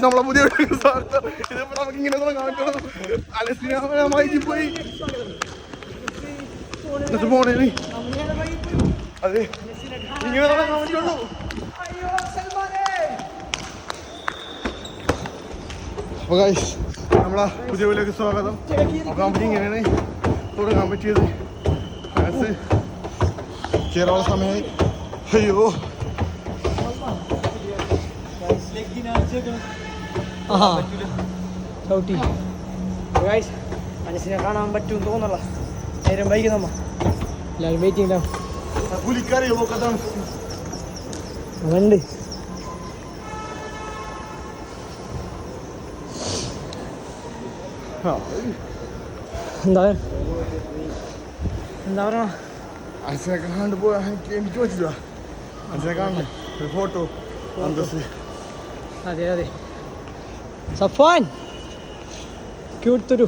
നമ്മളെ പുതിയ ഇതിപ്പോ നമുക്ക് ഇങ്ങനെ കാണിക്കണം. അലസിനായി പോയി പോണേ അതെ ഇങ്ങനെ കാണിക്കുള്ളൂ. അപ്പൊ ഗൈസ് നമ്മളെ പുതിയ വീട്ടിലേക്ക് സ്വാഗതം. അപ്പൊ നമുക്ക് ഇങ്ങനെയാണ് തുടങ്ങാൻ പറ്റിയത്. കേരള സമയമായി. അയ്യോ ചവിട്ടി മനസ്സിനെ കാണാൻ പറ്റും തോന്നല്ല. നേരം വൈകി നമ്മ എല്ലാവരും വെയിറ്റിംഗ് പുലിക്കറിയോ നോക്കത്താണ് ഉണ്ട്. എന്താ എന്താ പറയണ അച്ഛനെ കാണാണ്ട് പോയാ എനിക്ക് പറ്റില്ല. അച്ഛനെ കാണണ്ടേ ഒരു ഫോട്ടോ അന്തസ്. അതെ അതെ സഫാൻ ക്യൂട്ട് തരൂ.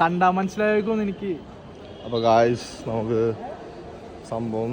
കണ്ടാ മനസ്സിലായേക്കും എനിക്ക്. അപ്പൊ ഗായ്സ് നമുക്ക് സംഭവം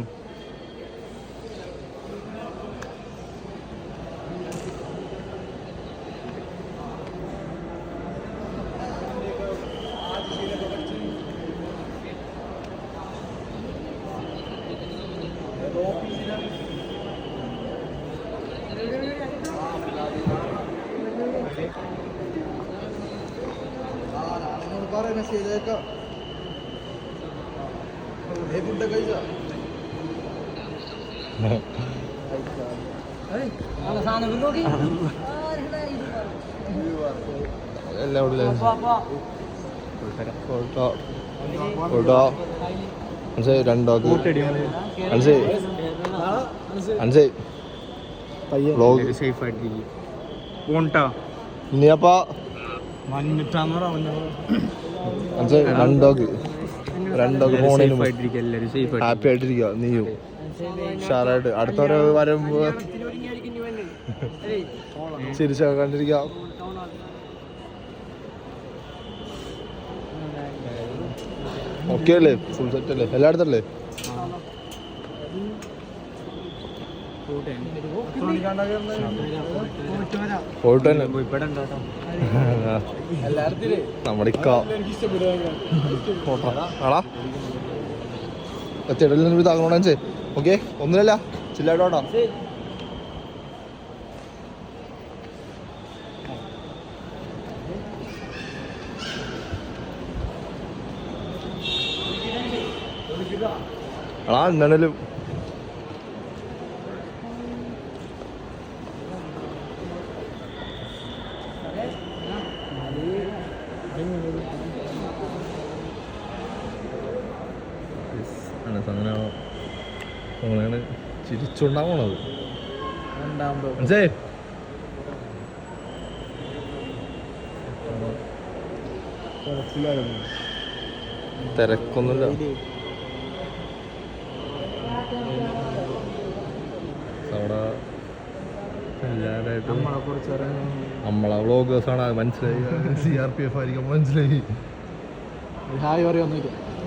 ഹാപ്പി ആയിട്ടിരിക്കുക. നീയും ഉഷാറായിട്ട് അടുത്തവരെ വരുമ്പോ ചിരിച്ച കണ്ടിരിക്കാം. ഓക്കെ അല്ലേ? ഫുൾ സെറ്റ് അല്ലേ? എല്ലായിടത്തല്ലേ? പോയിട്ട് തന്നെ നമ്മുടെ ആടാ എത്തിയിടയിൽ താങ്ങണേ. ഓക്കെ ഒന്നുമില്ല ചില്ലായിട്ടോട്ടാ. ആടാ എന്താണേലും അങ്ങനെയാണ് ചിരിച്ചുണ്ടാവണത്. മനസ്സിലായി? തിരക്കൊന്നുമില്ല. അവിടെ എല്ലാവരായിട്ടും നമ്മളെ വ്ളോഗേഴ്സാണ്. മനസ്സിലായി. CRPF ആയിരിക്കും. മനസ്സിലായി.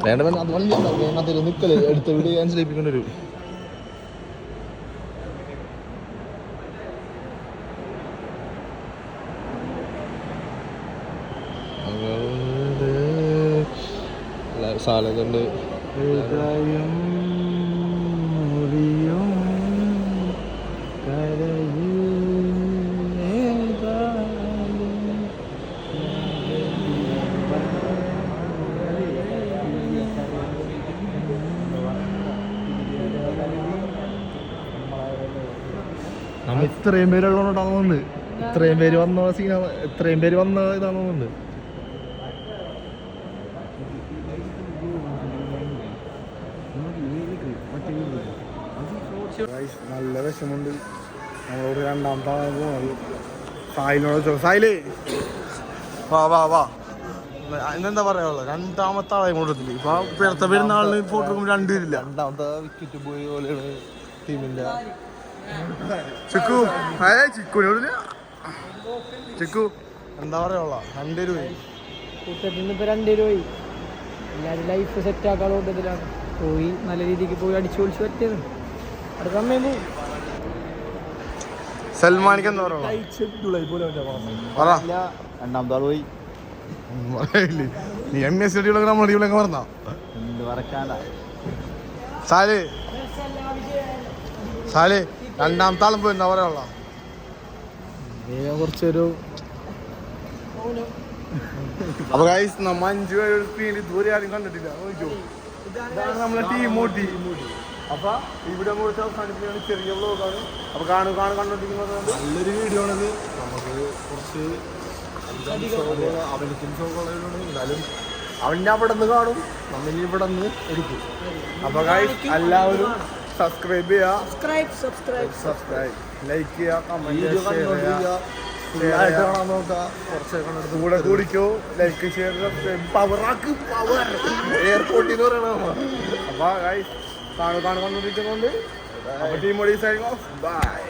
വേണ്ട വേണ്ട അത് വണ്ടി നിൽക്കല് എടുത്ത വീട് ക്യാൻസലേപ്പിക്കേണ്ടി വരും. സാലകളുണ്ട്. നമ്മ ഇത്രയും പേരുള്ളതുകൊണ്ടാണ് തോന്നുന്നത്. ഇത്രയും പേര് വന്ന സീനാണ്. ഇത്രയും പേര് വന്ന ഇതാണ് തോന്നുന്നത്. നല്ല വിഷമുണ്ട്. നമ്മളോട് രണ്ടാമത്തെ പോകുന്നത് സായിനോട്. സായിലേ വാ വാ വാ. ഇന്നെന്താ പറയാനുള്ളത്? രണ്ടാമത്തെ ആളെ കൂട്ടത്തില് ഇപ്പൊ അടുത്ത പെരുന്നാളിന് ഫോട്ടോ എടുക്കുമ്പോൾ രണ്ടുപേരില്ല. രണ്ടാമത്തെ വിക്കറ്റ് പോയി പോലെയാണ് ടീമിന്റെ. ചിക്കു ചിക്കുനോടില്ല. ചിക്കു എന്താ പറയാനുള്ള രണ്ടുപേര് പോയി. കൂട്ടത്തിൽ നിന്ന് ഇപ്പൊ രണ്ടുപേര് പോയി. എല്ലാവരും ലൈഫ് സെറ്റ് ആക്കാനുള്ള കൂട്ടത്തിലാണ്. പോയി നല്ല രീതിക്ക് പോയി അടിച്ചു പൊളിച്ച് പറ്റിയത് അടുത്ത സമയം സൽമാനിക്ക് എന്താ പറയാ രണ്ടാമത്തെ ആൾ പോയി നീ MS നമ്മുടെ ടീമിലൊക്കെ പറഞ്ഞ എന്ത് പറക്കാണ്ട സാലേ രണ്ടാമത്തെ ആളും പോയി എന്താ പറയാനുള്ള കുറച്ചൊരു അപ്പൊ ഗൈസ് നമ്മ 5 പേരുടെ സ്ക്രീനിൽ ഇതുവരെ ആരും കണ്ടിട്ടില്ല നോക്കിയോ ഇതാണ് നമ്മളെ ടീമോട്ടി അപ്പൊ ഇവിടെ കുറച്ച് അവസാനിപ്പിക്കുകയാണ് ചെറിയ വ്ലോഗാണ് അപ്പൊ കണ്ടോണ്ടിരിക്കുന്നത് നല്ലൊരു വീഡിയോ ആണിത് നമുക്ക് കുറച്ച് എന്നാലും അവൻ്റെ അവിടെ നിന്ന് കാണും നമ്മൾ ഇവിടെ നിന്ന് എടുക്കും അപ്പൊ ഗൈസ് എല്ലാവരും സബ്സ്ക്രൈബ് ചെയ്യുക ലൈക്ക് ചെയ്യുക കമന്റ് കൂടെ കൂടിക്കോ ലൈക്ക് ഷെയർ പവറാക്ക് പവർ എയർപോർട്ടിൽ നിന്ന് പറയണ അപ്പൊ ഗൈസ് കണ്ടോണ്ടിരിക്കുന്നുണ്ട് അപ്പൊ ടീം ഓഫ് ബൈ.